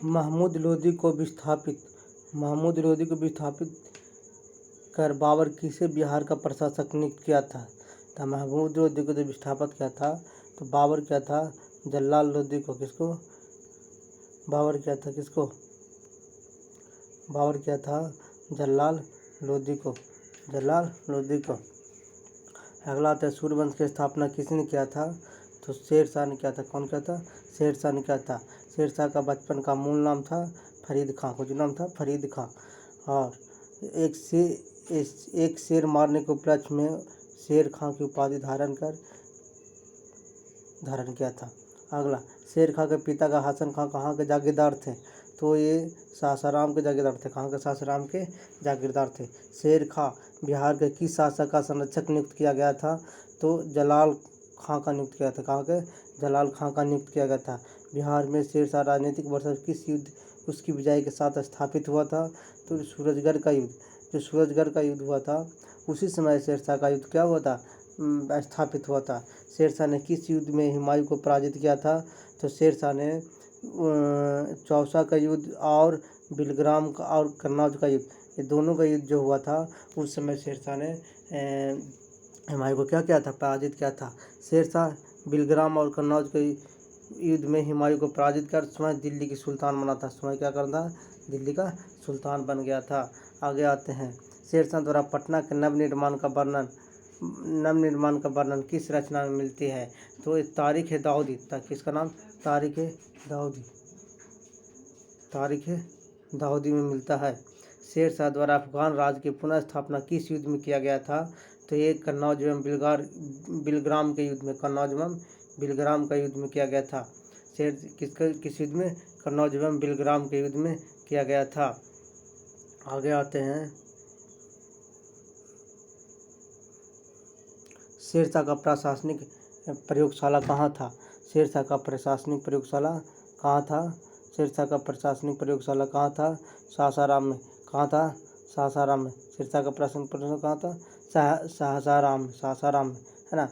महमूद लोदी को विस्थापित कर बाबर किसे बिहार का प्रशासक नियुक्त किया था? तो महमूद लोदी को जो विस्थापित किया था तो बाबर क्या था? जलाल लोदी को। किसको? बाबर क्या था? किसको? बाबर क्या था? जलाल लोदी को। जलाल लोदी को। अगला आता है सूर्यवंश की स्थापना किसने किया था? तो शेरशाह ने किया था। कौन किया था? शेरशाह ने किया था। शेरशाह का बचपन का मूल नाम था फरीद खां। कुछ नाम था फरीद खां। और एक शेर मारने के उपलक्ष्य में शेर खां की उपाधि धारण किया था। अगला, शेर खां के पिता का हसन खां कहाँ के जागीरदार थे? तो ये सासाराम के जागीरदार थे। कहाँ के? सासाराम के जागीरदार थे। शेर खां बिहार के किस शासक का संरक्षक नियुक्त किया गया था? तो जलाल खां का नियुक्त किया था। कहाँ के? जलाल खां का नियुक्त किया गया था। बिहार में शेरशाह राजनीतिक वर्चस्व किस युद्ध उसकी विजय के साथ स्थापित हुआ था? तो सूरजगढ़ का युद्ध। जो सूरजगढ़ का युद्ध हुआ था उसी समय शेरशाह का युद्ध क्या हुआ था? स्थापित हुआ था। शेरशाह ने किस युद्ध में हुमायूं को पराजित किया था? तो शेरशाह ने चौसा का युद्ध और बिलग्राम का और कन्नौज का युद्ध, ये दोनों का युद्ध जो हुआ था उस समय शेरशाह ने हुमायूं को क्या किया था? पराजित किया था। शेरशाह बिलग्राम और कन्नौज के युद्ध में हुमायूं को पराजित कर स्वयं दिल्ली की सुल्तान बना था। स्वयं क्या करना? दिल्ली का सुल्तान बन गया था। आगे आते हैं, शेरशाह द्वारा पटना के नवनिर्माण का वर्णन किस रचना में मिलती है? तो ये तारीख है दाऊदी। किसका नाम? तारीख है दाऊदी। तारीख है दाऊदी में मिलता है। शेरशाह द्वारा अफगान राज्य की पुनः स्थापना किस युद्ध में किया गया था? तो ये कन्नौज एवं बिलग्राम के युद्ध में, कन्नौज एवं बिलग्राम का युद्ध में किया गया था। किस युद्ध में? कन्नौज एवं बिलग्राम के युद्ध में किया गया था। आगे आते हैं, शेरशाह का प्रशासनिक प्रयोगशाला कहाँ था? शेरशाह का प्रशासनिक प्रयोगशाला कहाँ था? शेरशाह का प्रशासनिक प्रयोगशाला कहाँ था? सासाराम में। कहाँ था? सासाराम में। शेरशाह का प्रशासनिक प्रयोगशाला कहाँ था? सासाराम में, है ना।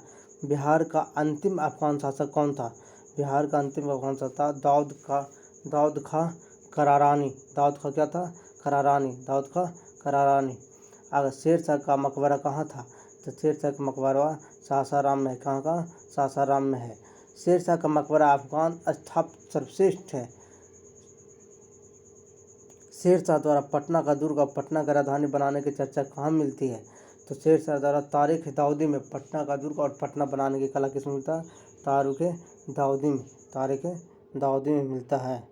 बिहार का अंतिम अफगान शासक कौन था? बिहार का अंतिम अफगान शासक था दाऊद खां करारानी। दाऊद खां क्या था? करारानी। दाऊद खां करारानी। अगर शेरशाह का मकबरा कहाँ था? तो शेरशाह का मकबरा सासाराम में। कहाँ का? सासाराम में है। शेरशाह का मकबरा अफगान स्थापत्य सर्वश्रेष्ठ है। शेरशाह द्वारा पटना का दुर्ग और पटना का राजधानी बनाने की चर्चा कहाँ मिलती है? तो शेरशाह द्वारा तारीख दाऊदी में पटना का दुर्ग और पटना बनाने की कला किसमें मिलता है? तारीख दाऊदी में। तारीख दाऊदी में मिलता है।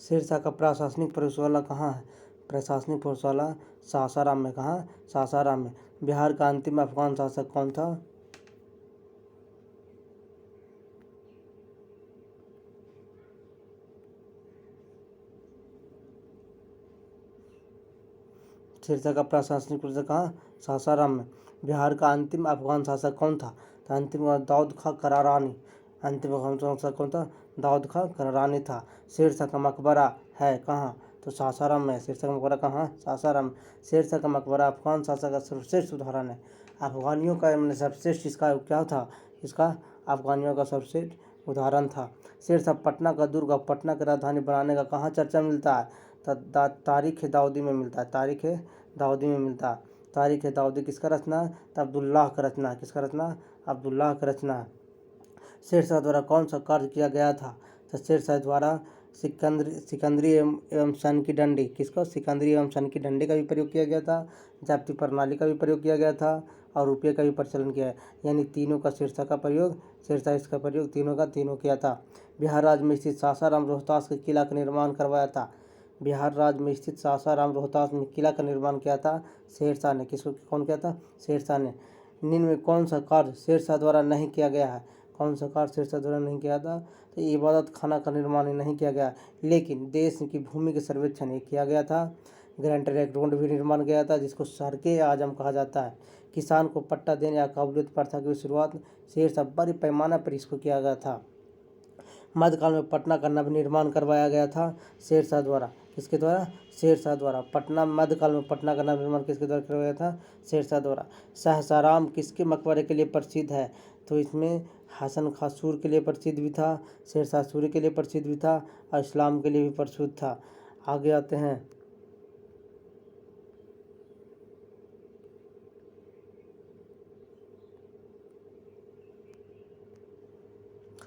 शेरशाह का प्रशासनिक प्रयोगशाला कहाँ है? प्रशासनिक प्रयोगशाला सासाराम में। कहाँ? सासाराम में। बिहार का अंतिम अफगान शासक कौन था? शेरशाह का प्रशासनिक प्रयोगशाला कहाँ? सासाराम में। बिहार का अंतिम अफगान शासक कौन था? तो अंतिम दाऊद खां करारानी। अंतिम अफगान शासक कौन था? दाऊद खां करारानी था। शेरशाह का मकबरा है कहाँ? तो सासाराम में। शेरशाह का मकबरा कहाँ? सासाराम। शेरशाह का मकबरा अफगान शासक का सर्वश्रेष्ठ उदाहरण है। अफगानियों का सर्वश्रेष्ठ इसका क्या था? इसका अफगानियों का सर्वश्रेष्ठ उदाहरण था। शेरशाह पटना का दुर्ग और पटना की राजधानी बनाने का कहाँ चर्चा मिलता है? तारीख दाऊदी में मिलता है। तारीख दाऊदी में मिलता है। तारीख दाऊदी किसका रचना है? तो अब्दुल्लाह का रचना है। किसका रचना? अब्दुल्लाह का रचना है। शेरशाह द्वारा कौन सा कार्य किया गया था? तो शेरशाह द्वारा सिकंदरी एवं सन की डंडी। किसको? सिकंदरी एवं सन की डंडी का भी प्रयोग किया गया था। जब्ती प्रणाली का भी प्रयोग किया गया था और रुपये का भी प्रचलन किया है। यानी तीनों का शेरशाह इसका प्रयोग तीनों का तीनों किया था। बिहार राज्य में स्थित सासाराम रोहतास के किला का निर्माण करवाया था। बिहार राज्य में स्थित सासाराम रोहतास में किला का निर्माण किया था शेरशाह ने। किसको? कौन किया था? शेरशाह ने। निम्न में कौन सा कार्य शेरशाह द्वारा नहीं किया गया है? कौन सा कार्य शेरशाह द्वारा नहीं किया था? तो इबादत खाना का निर्माण नहीं किया गया, लेकिन देश की भूमि के सर्वेक्षण ये किया गया था। ग्रैंड ट्रैंक रोड भी निर्माण किया था जिसको सड़के आजम कहा जाता है। किसान को पट्टा देने या काबूलियत प्रथा की शुरुआत शेरशाह बड़े पैमाने पर इसको किया गया था। मध्यकाल में पटना का नवनिर्माण करवाया गया था शेरशाह द्वारा। किसके द्वारा? शेरशाह द्वारा। मध्यकाल में पटना का नवनिर्माण किसके द्वारा करवाया था? शेरशाह द्वारा। सासाराम किसके मकबरे के लिए प्रसिद्ध है? तो इसमें हसन खां सूर के लिए प्रसिद्ध भी था, शेरशाह सूरी के लिए प्रसिद्ध भी था और इस्लाम के लिए भी प्रसिद्ध था। आगे आते हैं।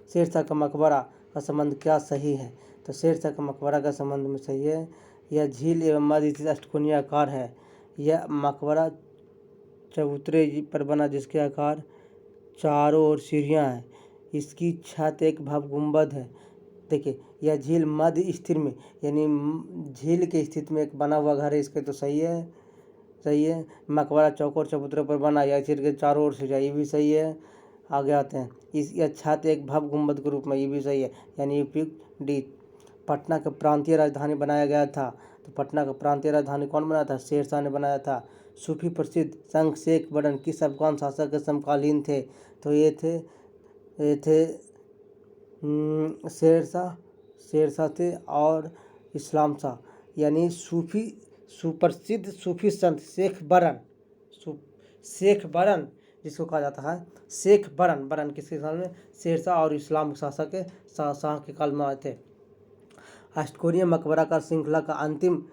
शेरशाह का मकबरा का संबंध क्या सही है? तो शेरशाह का मकबरा का संबंध में सही है, यह झील एवं मध्य स्थित अष्टकोणीय आकार है। यह मकबरा चबूतरे पर बना जिसके आकार चारों ओर सीढ़ियाँ हैं। इसकी छत एक भव्य गुंबद है। देखिए, यह झील मध्य स्थित में, यानी झील के स्थिति में एक बना हुआ घर है। इसके तो सही है, सही है। मकबरा चौकोर चबूतरे पर बना, यह झील के चारों ओर सीढ़ियाँ, ये भी सही है। आगे आते हैं। यह छत एक भव्य गुंबद के रूप में, ये भी सही है, यानी उपयुक्त डी। पटना का प्रांतीय राजधानी बनाया गया था। तो पटना का प्रांतीय राजधानी कौन बनाया था? शेरशाह ने बनाया था। सूफी प्रसिद्ध संघ शेख बड़न किस अफगान शासक के समकालीन थे? तो ये थे शेरशाह थे और इस्लाम शाह, यानी सुप्रसिद्ध सूफी संत शेख बरन जिसको कहा जाता है शेख बरन किसके काल में? शेरशाह और इस्लाम शासक के शाह के काल में आए थे। अष्टकोणीय मकबरा का श्रृंखला का अंतिम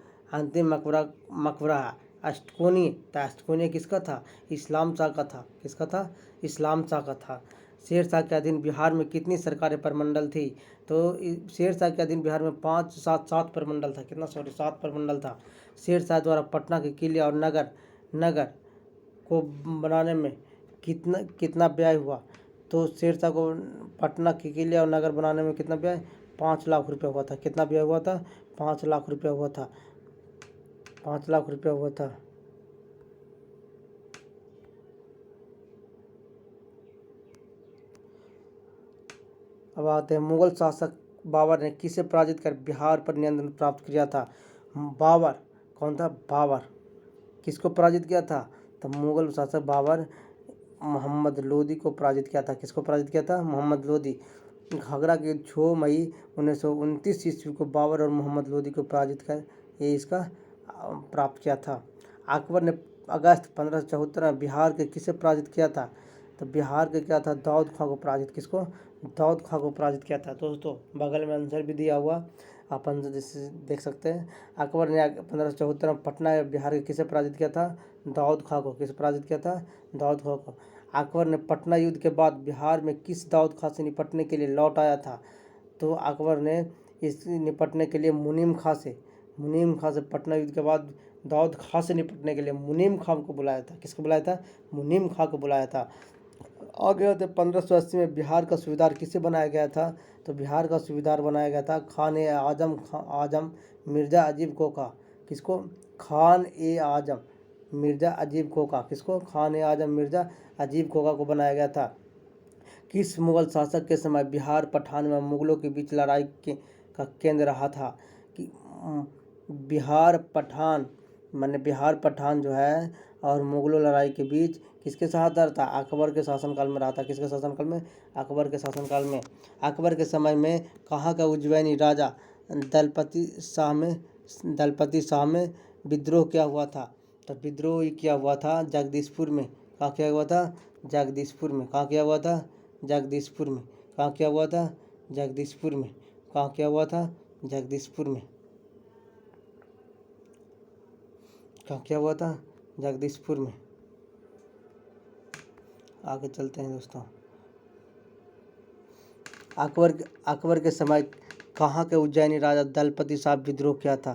मकबरा है अष्टकोणीय। तो अष्टकोणीय किसका था? इस्लाम शाह का था। किसका था? इस्लाम शाह का था। शेरशाह के अधीन बिहार में कितनी सरकारी प्रमंडल थी? तो शेरशाह के अधीन बिहार में 7 प्रमंडल था। कितना? 7 प्रमंडल था। शेरशाह द्वारा पटना के किले और नगर को बनाने में कितना व्यय हुआ? तो शेरशाह को पटना के किले और नगर बनाने में कितना व्यय? 5 लाख रुपया हुआ था। कितना व्यय हुआ था? 5 लाख रुपया हुआ था। 5 लाख रुपया हुआ था। अब आते हैं, मुगल शासक बाबर ने किसे पराजित कर बिहार पर नियंत्रण प्राप्त किया था? बाबर कौन था? बाबर किसको पराजित किया था? तो मुगल शासक बाबर मोहम्मद लोदी को पराजित किया था। किसको पराजित किया था? मोहम्मद लोदी। घाघरा के 6 मई 1929 ईस्वी को बाबर और मोहम्मद लोदी को पराजित कर ये इसका प्राप्त किया था। अकबर ने अगस्त 1574 में बिहार के किसे पराजित किया था? तो बिहार के क्या था? दाऊद खां को पराजित। किसको? दाऊद खां को पराजित किया था। दोस्तों बगल में आंसर भी दिया हुआ, अपन जैसे देख सकते हैं। अकबर ने 1574 में पटना बिहार के किसे पराजित किया था? दाऊद खां को। किसे पराजित किया था? दाऊद खां को। अकबर ने पटना युद्ध के बाद बिहार में किस दाऊद खां से निपटने के लिए लौट आया था? तो अकबर ने इस निपटने के लिए मुनीम खां से पटना युद्ध के बाद दाऊद खां से निपटने के लिए मुनीम खां को बुलाया था। किसको बुलाया था? मुनीम खां को बुलाया था। आगे आते 1580 में बिहार का सूबेदार किसे बनाया गया था? तो बिहार का सूबेदार बनाया गया था खान-ए-आजम मिर्जा अजीब कोका। किसको? खान-ए-आजम मिर्जा अजीब कोका। किसको? खान-ए-आजम मिर्जा अजीब कोका को बनाया गया था। किस मुगल शासक के समय बिहार पठान में मुगलों के बीच लड़ाई का केंद्र रहा था? कि बिहार पठान जो है और मुगलों लड़ाई के बीच किसके साथ था? अकबर के शासनकाल में रहा था। किसके शासनकाल में? अकबर के शासनकाल में। अकबर के समय में कहाँ का उज्जैनी राजा दलपति शाह में विद्रोह किया हुआ था? तो विद्रोह किया हुआ था जगदीशपुर में। कहाँ किया हुआ था? जगदीशपुर में। कहाँ किया हुआ था? जगदीशपुर में। कहाँ किया हुआ था? जगदीशपुर में। कहाँ किया हुआ था? जगदीशपुर में। कहाँ किया हुआ था? जगदीशपुर में। आगे चलते हैं दोस्तों। अकबर के समय कहाँ के उज्जैनी राजा दलपति साहब विद्रोह किया था?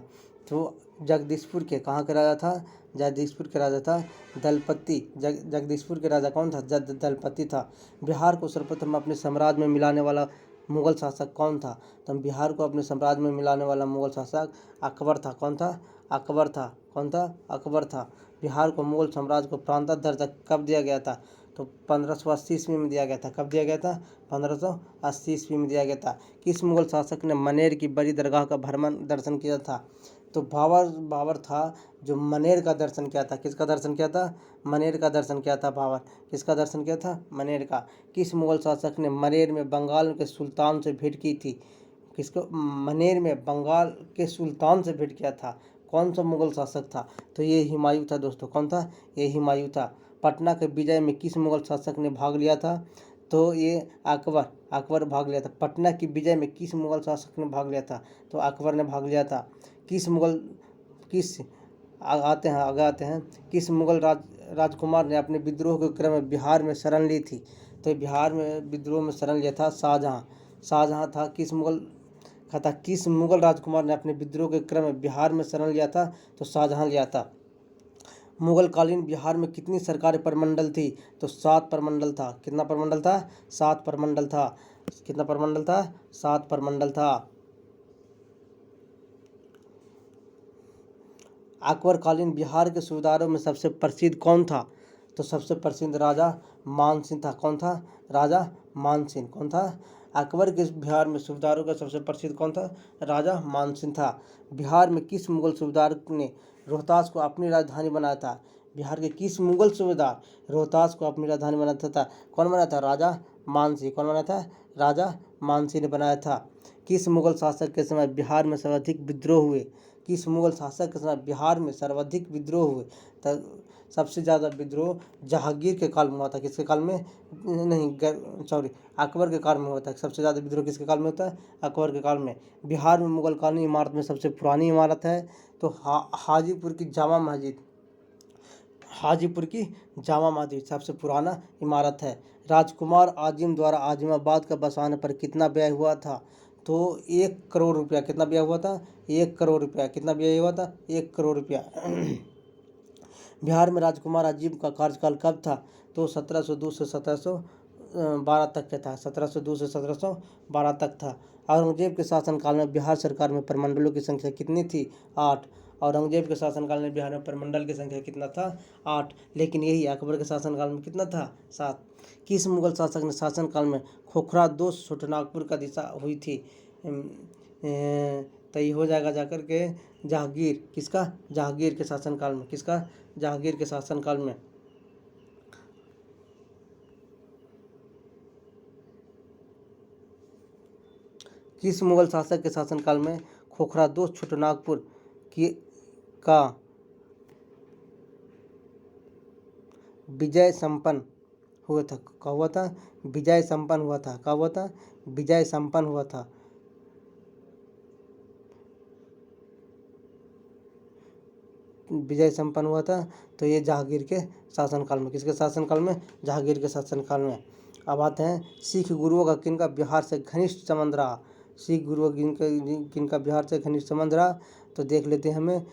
तो जगदीशपुर के। कहाँ के राजा था? जगदीशपुर के राजा था दलपति। जगदीशपुर के राजा कौन था? दलपति था। बिहार को सर्वप्रथम अपने साम्राज्य में मिलाने वाला मुगल शासक कौन था? तो बिहार को अपने साम्राज्य में मिलाने वाला मुगल शासक अकबर था। कौन था? अकबर था। कौन था? अकबर था। बिहार को मुगल साम्राज्य को प्रांत दर्जा कब दिया गया था? तो 1580 ईस्वी में दिया गया था। कब दिया गया था? 1580 ईस्वी में दिया गया था। किस मुगल शासक ने मनेर की बड़ी दरगाह का दर्शन किया था? तो बाबर बाबर था जो मनेर का दर्शन किया था। किसका दर्शन किया था? मनेर का दर्शन किया था बाबर। किसका दर्शन किया था? मनेर का। किस मुगल शासक ने मनेर में बंगाल के सुल्तान से भेंट की थी? किसको? मनेर में बंगाल के सुल्तान से भेंट किया था। कौन सा मुगल शासक था? तो ये हुमायूं था दोस्तों। कौन था? ये हुमायूं था। पटना के विजय में किस मुगल शासक ने भाग लिया था? तो ये अकबर। अकबर भाग लिया था। पटना की विजय में किस मुगल शासक ने भाग लिया था? तो अकबर ने भाग लिया था। किस मुगल किस आते हैं आगे आते हैं किस मुगल राजकुमार ने अपने विद्रोह के क्रम में बिहार में शरण ली थी? तो बिहार में विद्रोह में शरण लिया था शाहजहाँ। शाहजहाँ था। किस मुगल राजकुमार ने अपने विद्रोह के क्रम में बिहार में शरण लिया था? तो शाहजहाँ लिया था। मुगल कालीन बिहार में कितनी सरकारी प्रमंडल थी? तो 7 प्रमंडल था। कितना प्रमंडल था? 7 प्रमंडल था। कितना प्रमंडल था? 7 प्रमंडल था। अकबर कालीन बिहार के सूबेदारों में सबसे प्रसिद्ध कौन था? तो सबसे प्रसिद्ध राजा मानसिंह था। कौन था? राजा मानसिंह। कौन था? अकबर के बिहार में सूबेदारों का सबसे प्रसिद्ध कौन था? राजा मानसिंह था। बिहार में किस मुगल सूबेदार ने रोहतास को अपनी राजधानी बनाया था? बिहार के किस मुगल सूबेदार रोहतास को अपनी राजधानी बनाया था? कौन बनाया था? राजा मानसिंह। कौन बनाया था? राजा मानसिंह ने बनाया था। किस मुगल शासक के समय बिहार में सर्वाधिक विद्रोह हुए? किस मुगल शासक के समय बिहार में सर्वाधिक विद्रोह हुए? सबसे ज़्यादा विद्रोह जहांगीर के काल में हुआ था। किसके काल में? नहीं, सॉरी, अकबर के काल में हुआ था। सबसे ज़्यादा विद्रोह किसके काल में होता है? अकबर के काल में। बिहार में मुगल कालीन इमारत में सबसे पुरानी इमारत है तो हाजीपुर की जामा मस्जिद। हाजीपुर की जामा मस्जिद सबसे पुराना इमारत है। राजकुमार आजिम द्वारा आजिमाबाद का बसाने पर कितना व्यय हुआ था? तो 1 करोड़ रुपया। कितना व्यय हुआ था? 1 करोड़ रुपया। कितना व्यय हुआ था? 1 करोड़ रुपया। बिहार में राजकुमार अजीम का कार्यकाल कब था? तो 1702 से 1712 तक का था। 1702 से 1712 तक था। औरंगजेब के शासनकाल में बिहार सरकार में प्रमंडलों की संख्या कितनी थी? 8। औरंगजेब के शासनकाल में बिहार में प्रमंडल की संख्या कितना था? 8। लेकिन यही अकबर के शासनकाल में कितना था? 7। किस मुगल शासक ने शासनकाल में खोखरा 2 छोटानागपुर का दिशा हुई थी? तो ये हो जाएगा जाकर के जहांगीर। किसका? जहांगीर के शासनकाल में। किसका? जहांगीर के शासनकाल में। किस मुगल शासक के शासनकाल में खोखरा 2 छोटानागपुर की का विजय संपन्न हुआ था? क्या हुआ था? विजय संपन्न हुआ था। क्या हुआ था? विजय संपन्न हुआ था। विजय संपन्न हुआ था तो ये जहांगीर के शासनकाल में। किसके शासनकाल में? जहांगीर के शासनकाल में। अब आते हैं सिख गुरुओं का किनका बिहार से घनिष्ठ संबंध रहा? सिख गुरुओं किनका बिहार से घनिष्ठ संबंध रहा? तो देख लेते हैं हमें।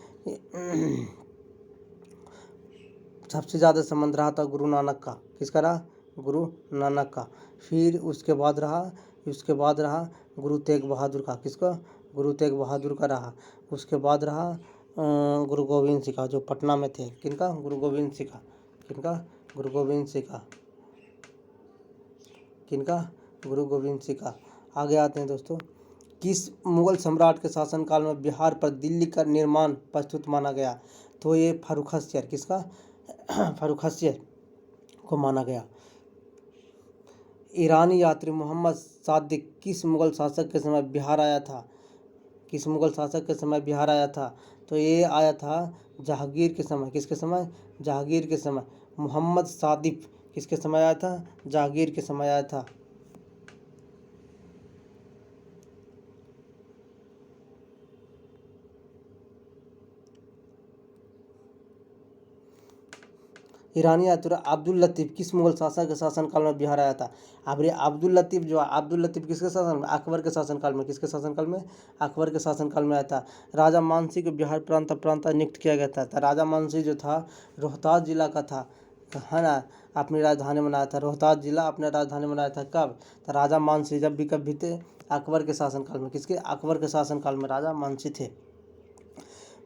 सबसे ज़्यादा संबंध रहा था गुरु नानक का। किसका रहा? गुरु नानक का। फिर उसके बाद रहा गुरु तेग बहादुर का। किसका? गुरु तेग बहादुर का रहा। उसके बाद रहा गुरु गोविंद सिंह का, जो पटना में थे। किनका? गुरु गोविंद सिंह का। किनका? गुरु गोविंद सिंह का। किनका? गुरु गोविंद सिंह का। आगे आते हैं दोस्तों। किस मुगल सम्राट के शासनकाल में बिहार पर दिल्ली का निर्माण प्रस्तुत माना गया? तो ये फर्रुखासियर। किसका? फर्रुखासियर को माना गया। ईरानी यात्री मोहम्मद सादिक किस मुगल शासक के समय बिहार आया था? किस मुगल शासक के समय बिहार आया था? तो ये आया था जहांगीर के समय। किसके समय? जहांगीर के समय। मोहम्मद सादिक किसके समय आया था? जहांगीर के समय आया था। ईरानी यात्री अब्दुल लतीफ़ किस मुगल शासक के शासनकाल में बिहार आया था? अब ये अब्दुल लतीफ़ किसके शासन में? अकबर के शासनकाल में। किसके शासनकाल में? अकबर के शासनकाल में आया था। राजा मानसिंह को बिहार प्रांत नियुक्त किया गया था। राजा मानसिंह जो था रोहतास जिला का था, है ना। अपनी राजधानी बनाया था। रोहतास जिला अपने राजधानी बनाया था। कब? तो राजा मानसिंह जब भी कब भी थे? अकबर के शासनकाल में। किसके? अकबर के शासनकाल में राजा मानसिंह थे।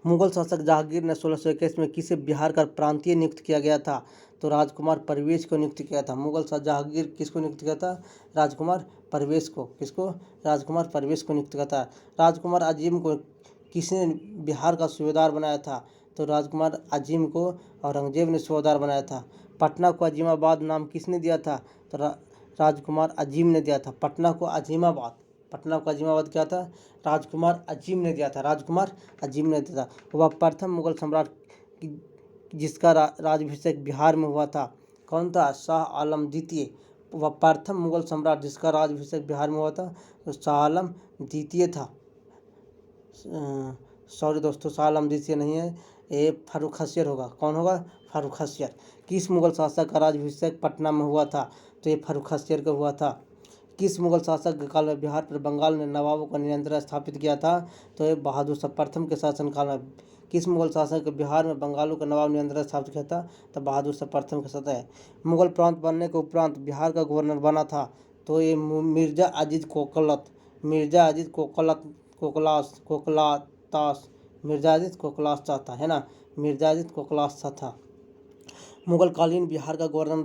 मुगल शासक जहांगीर ने 1621 में किसे बिहार का प्रांतीय नियुक्त किया गया था? तो राजकुमार परवेज को नियुक्त किया था। मुगल शासक जहांगीर किसको नियुक्त किया था? राजकुमार परवेज को। किसको? राजकुमार परवेज को नियुक्त किया था। राजकुमार अजीम को किसने बिहार का सूबेदार बनाया था? तो राजकुमार अजीम को औरंगजेब ने सूबेदार बनाया था। पटना को अजीमाबाद नाम किसने दिया था? तो राजकुमार अजीम ने दिया था। पटना को अजीमाबाद क्या था? राजकुमार अजीम ने दिया था। राजकुमार अजीम ने दिया था। वह प्रथम मुगल सम्राट जिसका राज्याभिषेक बिहार में हुआ था कौन था? शाह आलम द्वितीय। वह प्रथम मुगल सम्राट जिसका राज्याभिषेक बिहार में हुआ था तो शाह आलम द्वितीय था। सॉरी दोस्तों, शाह आलम द्वितीय नहीं है, ये फारूक हसियर होगा। कौन होगा? फारूक हसियर। किस मुगल शासक का राज्याभिषेक पटना में हुआ था? तो ये फारूक हसियर का हुआ था। किस मुगल शासक के काल में बिहार पर बंगाल ने नवाबों का नियंत्रण स्थापित किया था? तो ये बहादुर शाह प्रथम के शासनकाल में। किस मुगल शासक के बिहार में बंगालों का नवाब नियंत्रण स्थापित किया था? तो बहादुर शाह प्रथम के साथ है। मुगल प्रांत बनने के उपरांत बिहार का गवर्नर बना था तो ये मिर्जा अजीज कोकलास था, है ना। मिर्जा अजीज कोकलास था। मुगलकालीन बिहार का गवर्नर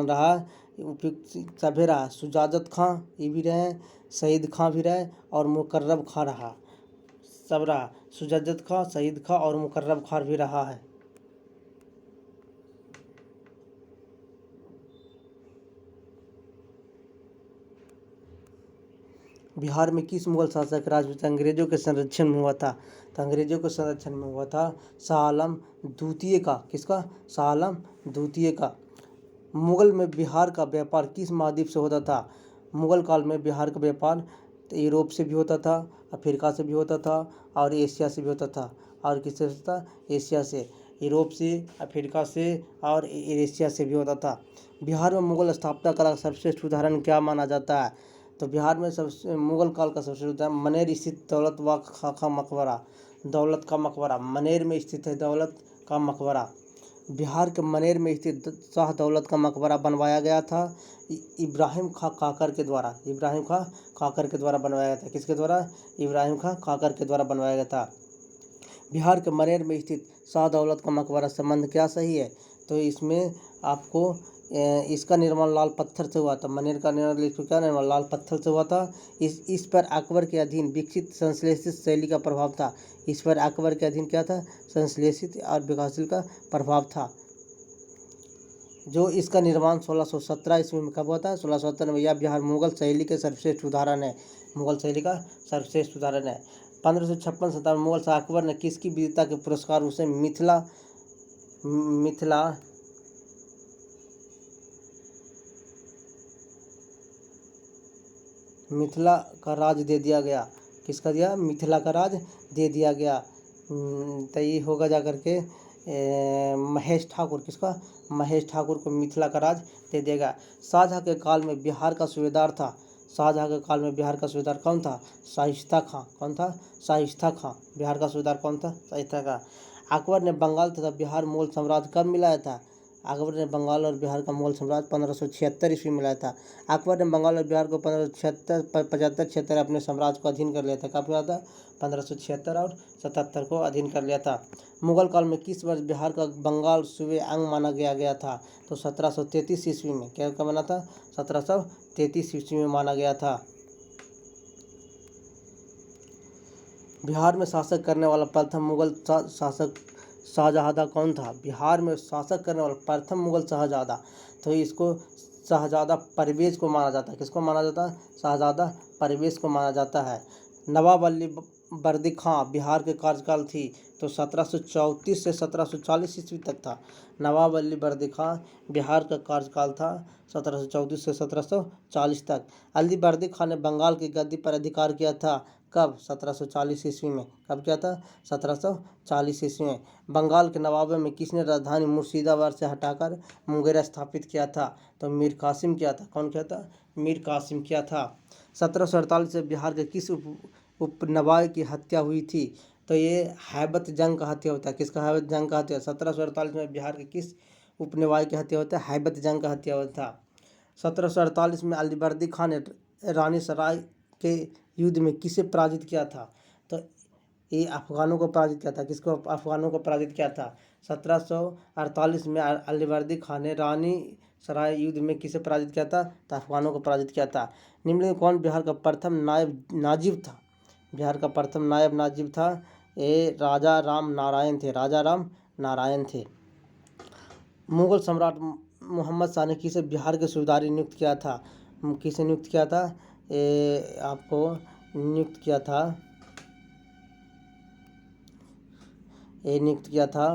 रहा है। उपयुक्त सभी रहा। सुजाजत खां ये भी रहे, शहीद खां भी रहे और मुकर्रब खां रहा। सब रहा, सुजाजत खां, शहीद खां और मुकर्रब खां भी रहा है। बिहार में किस मुगल शासक राजपूत अंग्रेजों के संरक्षण में हुआ था? तो अंग्रेजों के संरक्षण में हुआ था शाह आलम द्वितीय का। किसका? शाह आलम द्वितीय का। मुगल में बिहार का व्यापार किस महाद्वीप से होता था? मुगल काल में बिहार का व्यापार यूरोप से भी होता था, अफ्रीका से भी होता था और एशिया से भी होता था। और किससे होता था? एशिया से, यूरोप से, अफ्रीका से और एशिया से भी होता था। बिहार में मुगल स्थापना कला का सर्वश्रेष्ठ उदाहरण क्या माना जाता है? तो बिहार में सबसे मुगल काल का सबसे उदाहरण मनेर स्थित दौलत का मकबरा। मनेर में स्थित है दौलत का मकबरा। बिहार के मनेर में स्थित शाह दौलत का मकबरा बनवाया गया था इब्राहिम खां काकर के द्वारा। बनवाया गया था। किसके द्वारा? इब्राहिम खां काकर के द्वारा बनवाया गया था। बिहार के मनेर में स्थित शाह दौलत का मकबरा संबंध क्या सही है? तो इसमें आपको इसका निर्माण लाल पत्थर से हुआ था। मनेर का निर्माण लाल पत्थर से हुआ था। इस पर अकबर के अधीन विकसित संश्लेषित शैली का प्रभाव था। इस पर अकबर के अधीन क्या था? संश्लेषित और विकासशील का प्रभाव था। जो इसका निर्माण 1617 ईस्वी में कब हुआ था? 1617 में। यह बिहार मुगल शैली के सर्वश्रेष्ठ उदाहरण है। 1556 मुगल शाह अकबर ने किसकी वीरता के पुरस्कार उसे मिथिला का राज दे दिया गया। किसका दिया? मिथिला का राज दे दिया गया। तो ये होगा जा करके महेश ठाकुर। किसका? महेश ठाकुर को मिथिला का राज दे देगा। शाहजहाँ के काल में बिहार का सूबेदार कौन था? शाइस्ता खां। कौन था? शाइस्ता खां। बिहार का सूबेदार कौन था? शाइस्ता खां। अकबर ने बंगाल तथा बिहार मुगल साम्राज्य कब मिलाया था? अकबर ने बंगाल और बिहार का मुगल साम्राज्य 1576 ईस्वी में मिलाया था। अकबर ने बंगाल और बिहार को 1576 अपने साम्राज्य को अधीन कर लिया था। कब मिला था? 1576 और 77 को अधीन कर लिया था। मुगल काल में किस वर्ष बिहार का बंगाल सूबे अंग माना गया था? तो 1733 ईस्वी में। क्या कब बना था? 1733 ईस्वी में माना गया था। बिहार में शासक करने वाला प्रथम मुगल शासक शाहजहां कौन था? बिहार में शासक करने वाला प्रथम मुगल शाहजहां, तो इसको शाहजादा परवेज को माना जाता है। किसको माना जाता है? शाहजादा परवेज को माना जाता है। नवाब अली बर्दी खां बिहार के कार्यकाल थी तो 1734 से 1740 ईस्वी तक था। नवाब अली बर्दी खां बिहार का कार्यकाल था 1734 से 1740 तक। अली बर्दी खां ने बंगाल की गद्दी पर अधिकार किया था। कब? 1740 ईस्वी में। कब किया था? 1740 ईस्वी में। बंगाल के नवाबों में किसने राजधानी मुर्शिदाबाद से हटाकर मुंगेर स्थापित किया था? तो मीर कासिम किया था। कौन किया था? मीर कासिम किया था। 1748 से बिहार के किस उपनवाब की हत्या हुई थी? तो ये हैबत जंग का हत्या होता है। किसका? हैबत जंग का हत्या। 1748 में बिहार के किस उपनवाब की हत्या होता है? हैबत जंग का हत्या होता था। 1748 में अलीवर्दी खान ने रानी सराय के युद्ध में किसे पराजित किया था? तो ये अफगानों को पराजित किया था। किसको? अफगानों को पराजित किया था। 1748 में अलीवर्दी खान ने रानी सराय युद्ध में किसे पराजित किया था? तो अफगानों को पराजित किया था। निम्न में कौन बिहार का प्रथम नायब नाजिब था? बिहार का प्रथम नायब नाजिब था, ये राजा राम नारायण थे, राजा राम नारायण थे। मुगल सम्राट मोहम्मद शाह ने किसे बिहार के सूबेदार नियुक्त किया था? किसे नियुक्त किया था? ये आपको नियुक्त किया था, ये नियुक्त किया था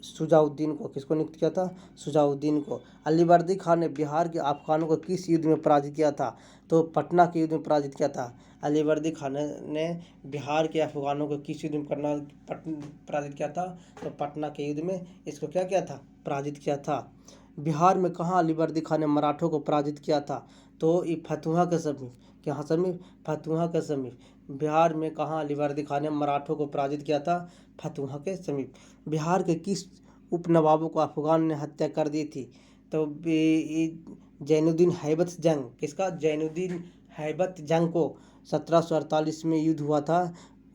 शुजाउद्दीन को। किसको नियुक्त किया था? शुजाउद्दीन को। अलीवर्दी खान ने बिहार के अफगानों को किस युद्ध में पराजित किया था? तो पटना के युद्ध में पराजित किया था। अलीवर्दी खान ने बिहार के अफगानों को किस युद्ध में पराजित किया था? तो पटना के युद्ध में इसको क्या किया था? पराजित किया था। बिहार में कहाँ अलीवर्दी खान ने मराठों को पराजित किया था? तो ये फतुहा के समीप। कहाँ समीप? फतुहा के समीप। बिहार में कहाँ अलीवर्दी खान ने मराठों को पराजित किया था? फतुहा के समीप। बिहार के किस उपनवाबों को अफगान ने हत्या कर दी थी? तो जैनुद्दीन हैबत जंग। किसका? जैनुद्दीन हैबत जंग को 1748 में युद्ध हुआ था,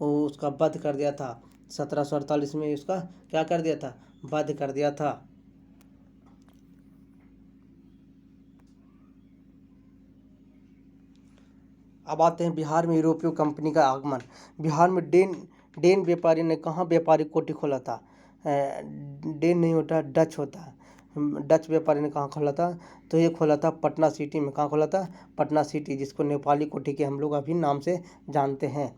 वो उसका वध कर दिया था। 1748 में उसका क्या कर दिया था? वध कर दिया था। अब आते हैं बिहार में यूरोपीय कंपनी का आगमन। बिहार में डेन व्यापारी ने कहाँ व्यापारिक कोठी खोला था? डेन नहीं होता, डच होता है। डच व्यापारी ने कहाँ खोला था? तो ये खोला था पटना सिटी में। कहाँ खोला था? पटना सिटी, जिसको नेपाली कोठी के हम लोग अभी नाम से जानते हैं।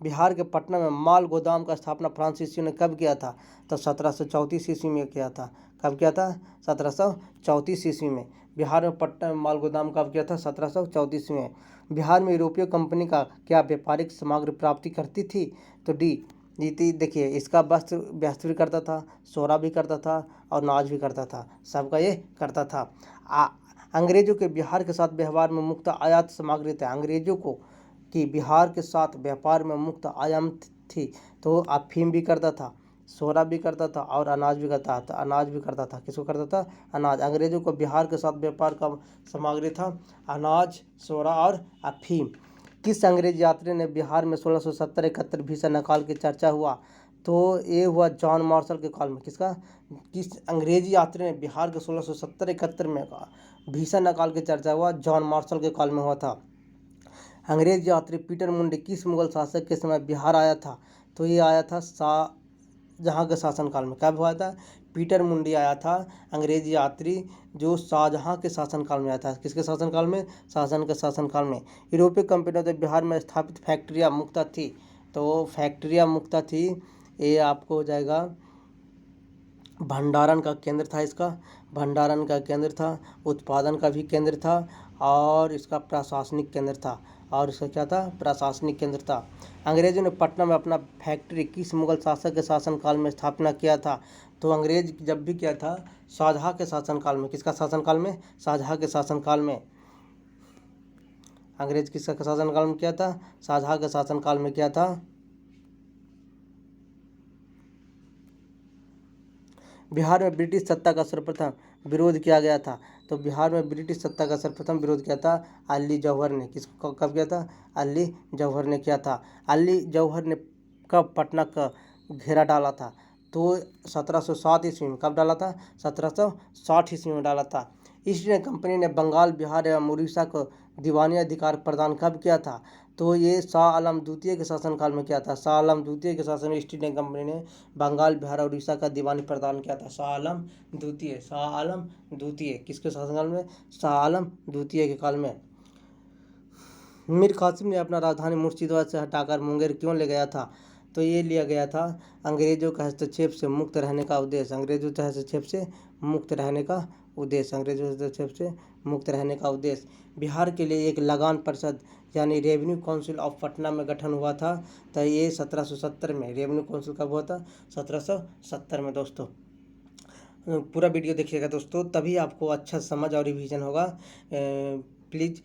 बिहार के पटना में माल गोदाम का स्थापना फ्रांसीसियों ने कब किया था? तो 1734 ईस्वी में किया था। कब किया था? 1734 ईस्वी में। बिहार में पटना में माल गोदाम कब किया था? 1734 में। बिहार में यूरोपीय कंपनी का क्या व्यापारिक सामग्री प्राप्ति करती थी? तो डी देखिए, इसका वस्त्र भी करता था, सोना भी करता था और अनाज भी करता था, सबका ये करता था। अंग्रेजों के बिहार के साथ व्यवहार में मुक्त आयात सामग्री था। अंग्रेजों को कि बिहार के साथ व्यापार में मुक्त आयात थी, तो अफीम भी करता था, सोना भी करता था और अनाज भी करता था। अनाज भी करता था। किसको करता था? अनाज। अंग्रेजों को बिहार के साथ व्यापार का सामग्री था अनाज, सोना और अफीम। किस अंग्रेज यात्री ने बिहार में 1670-71 भीषण अकाल की चर्चा हुआ? तो ये हुआ जॉन मार्शल के काल में। किसका? किस अंग्रेजी यात्री ने बिहार के 1670-71 में भीषण अकाल की चर्चा हुआ? जॉन मार्शल के काल में हुआ था। अंग्रेज यात्री पीटर मुंडे किस मुगल शासक के समय बिहार आया था? तो ये आया था शाहजहाँ के शासनकाल में। कब हुआ था? पीटर मुंडे आया था, अंग्रेजी यात्री, जो शाहजहाँ के शासनकाल में आया था। किसके शासनकाल में? शाहजहाँ के शासनकाल में। यूरोपीय कंपनियों ने बिहार में स्थापित फैक्ट्रियाँ मुक्त थी। तो फैक्ट्रियाँ मुक्त थी, ये आपको हो जाएगा भंडारण का केंद्र था। इसका भंडारण का केंद्र था, उत्पादन का भी केंद्र था और इसका प्रशासनिक केंद्र था। और इसका क्या था? प्रशासनिक केंद्र था। अंग्रेजों ने पटना में अपना फैक्ट्री किस मुगल शासक के शासनकाल में स्थापना किया था? तो अंग्रेज जब भी किया था शाहजहाँ के शासनकाल में। किसका शासनकाल में? शाहजहाँ के शासनकाल में। अंग्रेज किसका शासनकाल में किया था? शाहजहाँ के शासनकाल में किया था। बिहार में ब्रिटिश सत्ता का सर्वप्रथम विरोध किया गया था। तो बिहार में ब्रिटिश सत्ता का सर्वप्रथम विरोध किया था अली जौहर ने। किसको? कब किया था? अली जौहर ने किया था। अली जौहर ने कब पटना का घेरा डाला था? तो 1707 ईस्वी में। कब डाला था? 1760 ईस्वी में डाला था। ईस्ट इंडिया कंपनी ने बंगाल, बिहार एवं उड़ीसा को दीवानी अधिकार प्रदान कब किया था? तो ये शाह आलम द्वितीय के शासनकाल में किया था। शाह आलम द्वितीय के शासन में ईस्ट इंडिया कंपनी ने बंगाल, बिहार और उड़ीसा का दीवानी प्रदान किया था। शाह आलम द्वितीय। शाह आलम द्वितीय किसके शासनकाल में? शाह आलम द्वितीय के काल में। मीर कासिम ने अपना राजधानी मुर्शिदाबाद से हटाकर मुंगेर क्यों ले गया था? तो ये लिया गया था अंग्रेजों के हस्तक्षेप से मुक्त रहने का उद्देश्य। अंग्रेजों के हस्तक्षेप से मुक्त रहने का उद्देश्य। अंग्रेजों के हस्तक्षेप से मुक्त रहने का उद्देश्य। बिहार के लिए एक लगान परिषद यानी रेवेन्यू काउंसिल ऑफ पटना में गठन हुआ था। तो ये 1770 में। रेवेन्यू काउंसिल कब हुआ था? 1770 में। दोस्तों पूरा वीडियो देखिएगा दोस्तों, तभी आपको अच्छा समझ और रिवीजन होगा। प्लीज़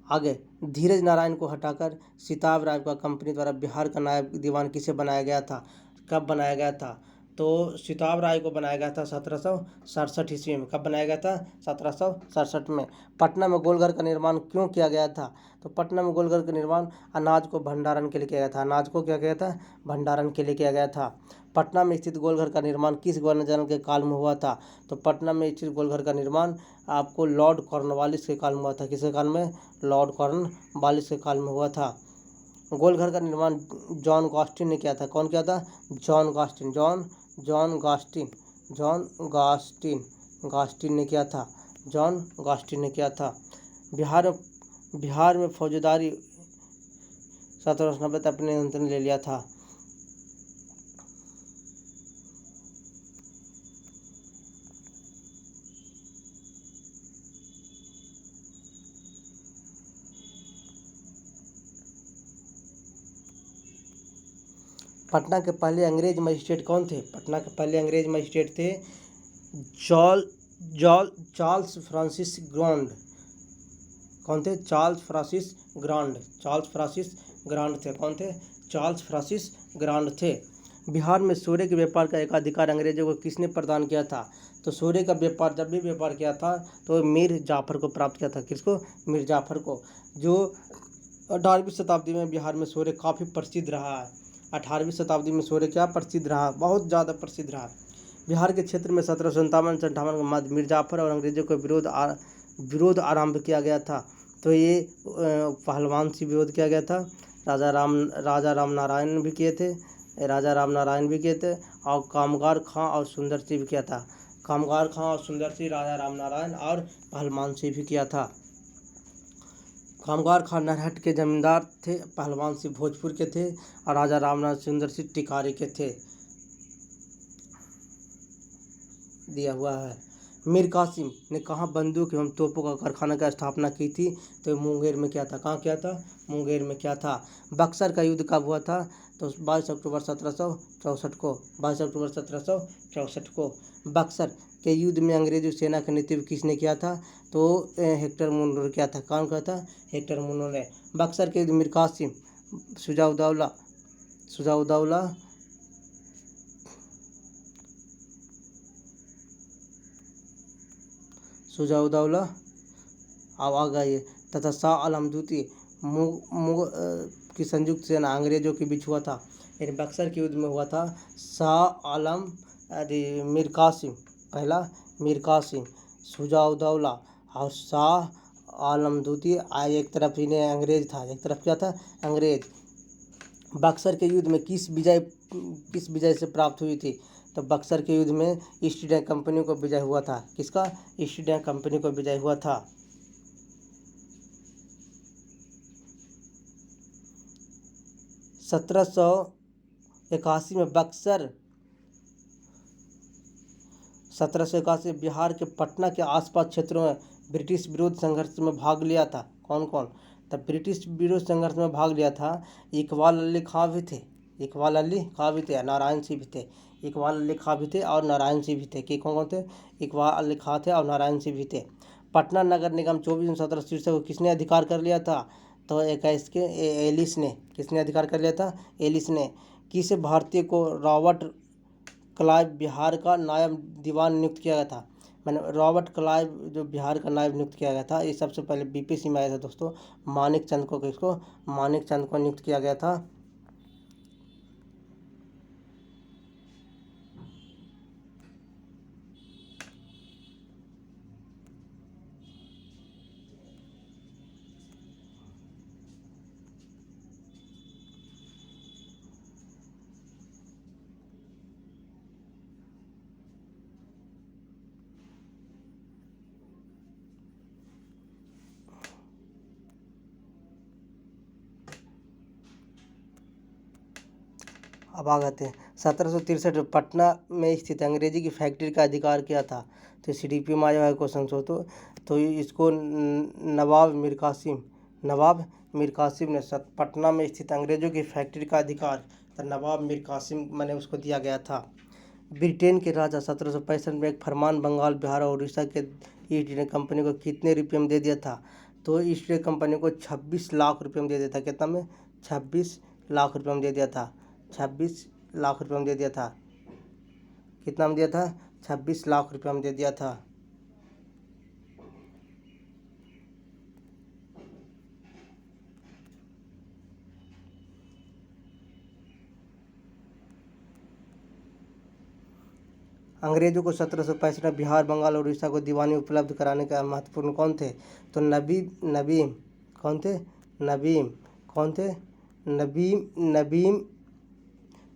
आगे। धीरज नारायण को हटाकर सिताब राय का कंपनी द्वारा बिहार का नायब दीवान किसे बनाया गया था? कब बनाया गया था? तो सिताब राय को बनाया गया था 1767 ईस्वी में। कब बनाया गया था? 1767 में। पटना में गोलघर का निर्माण क्यों किया गया था? तो पटना में गोलघर का निर्माण अनाज को भंडारण के लिए किया गया था। अनाज को क्या किया था? भंडारण के लिए किया गया था। पटना में स्थित गोलघर का निर्माण किस गवर्नर जनरल के काल में हुआ था? तो पटना में स्थित गोलघर का निर्माण आपको लॉर्ड कॉर्नवालिस के काल में हुआ था। किसके काल में? लॉर्ड कॉर्नवालिस के काल में हुआ था। गोलघर का निर्माण जॉन गॉस्टिन ने किया था। कौन किया था? जॉन गॉस्टिन। जॉन गॉस्टिन। जॉन गॉस्टिन गॉस्टिन ने किया था। जॉन गॉस्टिन ने किया था। बिहार में फौजदारी 1790 तक अपने नियंत्रण ले लिया था। पटना के पहले अंग्रेज मजिस्ट्रेट कौन थे? पटना के पहले अंग्रेज मजिस्ट्रेट थे जॉल जॉल चार्ल्स फ्रांसिस ग्रांड। कौन थे? Charles Francis grand. Charles Francis grand थे। कौन थे? चार्ल्स फ्रांसिस ग्रांड थे। बिहार में सोने के व्यापार का एकाधिकार अंग्रेजों को किसने प्रदान किया था? तो सोने का व्यापार जब भी व्यापार किया था तो मीर जाफर को प्राप्त किया था। किसको? मीर जाफर को। जो 18वीं शताब्दी में बिहार में सोने काफ़ी प्रसिद्ध रहा है। 18वीं शताब्दी में सोने क्या प्रसिद्ध रहा? बहुत ज़्यादा प्रसिद्ध रहा। बिहार के क्षेत्र में 1757 से 58 के मध्य मीर जाफर और अंग्रेजों को विरोध आरंभ किया गया था। तो ये पहलवान से विरोध किया गया था। राजा राम नारायण भी किए थे। और कामगार खां और सुंदर सिंह भी किया था। कामगार खां और सुंदर सिंह, राजा राम नारायण और पहलवान सिंह भी किया था। कामगार खान नरहट के जमींदार थे, पहलवान सिंह भोजपुर के थे और राजा रामनाथ सुंदर सिंह टिकारी के थे। दिया हुआ है। मीर कासिम ने कहाँ बंदूक एवं तोपों का कारखाना की स्थापना की थी? तो मुंगेर में किया था। कहाँ किया था? मुंगेर में किया था। बक्सर का युद्ध कब हुआ था? तो 22 अक्टूबर 1764 को। 22 अक्टूबर 1764 को। बक्सर के युद्ध में अंग्रेजी सेना का नेतृत्व किसने किया था? तो हेक्टर मुनरो ने किया था। कौन किया था? हेक्टर मुनरो ने। बक्सर के युद्ध मीर कासिम, शुजाउद्दौला शुजाउद्दौला आवाज़ आई तथा शाह आलम द्वितीय की संयुक्त सेना अंग्रेजों के बीच हुआ था। लेकिन बक्सर के युद्ध में हुआ था शाह आलम मीर कासिम, पहला मीर कासिम, शुजाउद्दौला और शाह आलम द्वितीय। एक तरफ इन्हें अंग्रेज था, एक तरफ क्या था? अंग्रेज। बक्सर के युद्ध में किस विजय से प्राप्त हुई थी? तो बक्सर के युद्ध में ईस्ट इंडिया कंपनी को विजय हुआ था। किसका? ईस्ट इंडिया कंपनी को विजय हुआ था। 1781 में 1781 बिहार के पटना के आसपास क्षेत्रों में ब्रिटिश विरोध संघर्ष में भाग लिया था। कौन कौन? तब ब्रिटिश विरोध संघर्ष में भाग लिया था। इकबाल अली खां भी थे। इकबाल अली खां भी थे, नारायण सिंह भी थे। इकबाल अली खां भी थे और नारायण सिंह भी थे। कि कौन कौन थे? इकबाल अली खां थे और नारायण सिंह भी थे। पटना नगर निगम 24 जून 1760 को किसने अधिकार कर लिया था? तो 21 के एलिस ने। किसने अधिकार कर लिया था? एलिस ने। किस भारतीय को रॉबर्ट क्लाइव बिहार का नायब दीवान नियुक्त किया गया था? मैंने रॉबर्ट क्लाइव जो बिहार का नायब नियुक्त किया गया था, ये सबसे पहले बीपीसी में आया था दोस्तों। मानिक चंद को, किसको? मानिक चंद को नियुक्त किया गया था। अब आ गए 1763 में पटना में स्थित अंग्रेजी की फैक्ट्री का अधिकार किया था। तो CDP में आया है क्वेश्चन। तो इसको नवाब मीर कासिम ने पटना में स्थित अंग्रेजों की फैक्ट्री का अधिकार तो नवाब मीर कासिम मैंने उसको दिया गया था। ब्रिटेन के राजा 1765 में एक फरमान बंगाल, बिहार और उड़ीसा के ईस्ट इंडिया कंपनी को कितने रुपये में दे दिया था? तो ईस्ट इंडिया कंपनी को 26 लाख रुपये में दे दिया था। कितना में? 26 लाख रुपये में दे दिया था। 26 लाख रुपये में दे दिया था। कितना में दिया था? 26 लाख रुपये में दे दिया था। अंग्रेजों को 1765 में बिहार, बंगाल और उड़ीसा को दीवानी उपलब्ध कराने का महत्वपूर्ण कौन थे? तो नबीम। कौन थे? नबीम। कौन थे? नबीम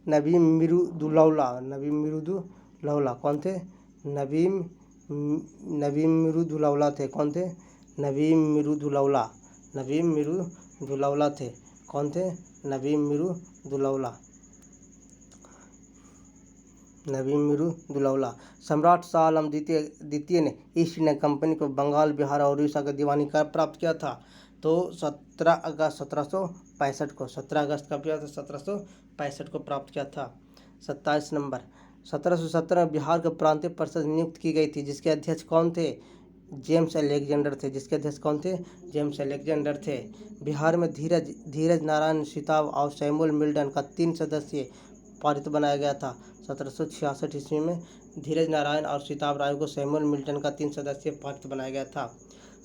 नबीम मिरुदुलौला। नबीम मिरुदुलौला कौन थे? नबीम नबीम मिरुदुलौला थे। कौन थे? नबीम मिरुदुलौला। नबीम मिरुदुलौला थे। कौन थे? नबीम मिरुदुलौला। नबीम मिरुदुलौला। सम्राट शाह आलम द्वितीय ने ईस्ट इंडिया कंपनी को बंगाल, बिहार और उड़ीसा का दीवानी कर प्राप्त किया था। तो 17 अगस्त 1765 को, 17 अगस्त कब किया था? 1765 को प्राप्त किया था। 27 नंबर, 1717 में बिहार के प्रांतीय परिषद नियुक्त की गई थी, जिसके अध्यक्ष कौन थे? जेम्स अलेक्जेंडर थे। जिसके अध्यक्ष कौन थे? जेम्स अलेक्जेंडर थे। बिहार में धीरज नारायण सीताव और सैमुअल मिल्टन का 3 सदस्यीय पार्षद बनाया गया था। 1766 ईस्वी में धीरज नारायण और सीताव राय को सैमुअल मिल्टन का 3 सदस्यीय पार्षद बनाया गया था।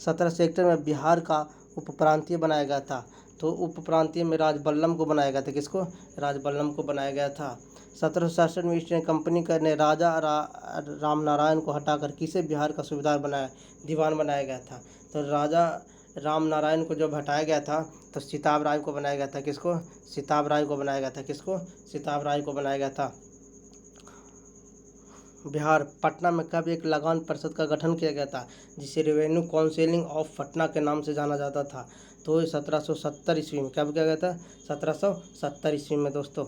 1771 में बिहार का उप प्रांतीय बनाया गया था। तो उप प्रांतीय में राजबल्लम को बनाया गया था। किसको? राजबल्लम को बनाया गया था। 1767 में ईस्ट इंडिया कंपनी ने राजा रामनारायण को हटाकर किसे बिहार का सूबेदार बनाया, दीवान बनाया गया था? तो राजा रामनारायण को जब हटाया गया था तो सीताव राय को बनाया गया था। किसको? सीताव राय को बनाया गया था। किसको? सीताव राय को बनाया गया था। बिहार पटना में कब एक लगान परिषद का गठन किया गया था, जिसे रेवेन्यू काउंसिल ऑफ पटना के नाम से जाना जाता था? तो 1770 ईस्वी में। कब किया गया था? 1770 ईस्वी में दोस्तों।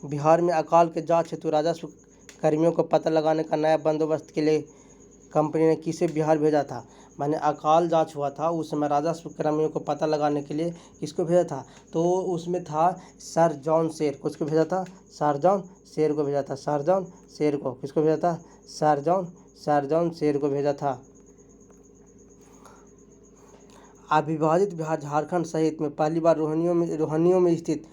बिहार में अकाल के जांच हेतु राजस्व कर्मियों को पता लगाने का नया बंदोबस्त के लिए कंपनी ने किसे बिहार भेजा था? माने अकाल जांच हुआ था, उस समय राजस्व कर्मियों को पता लगाने के लिए किसको भेजा था? तो उसमें था सर जॉन शेर। किसको भेजा था? सर जॉन शेर को भेजा था। सर जॉन शेर को। किसको भेजा था? सर जॉन शेर को भेजा था। अविभाजित बिहार झारखंड सहित में पहली बार रोहनियों में स्थित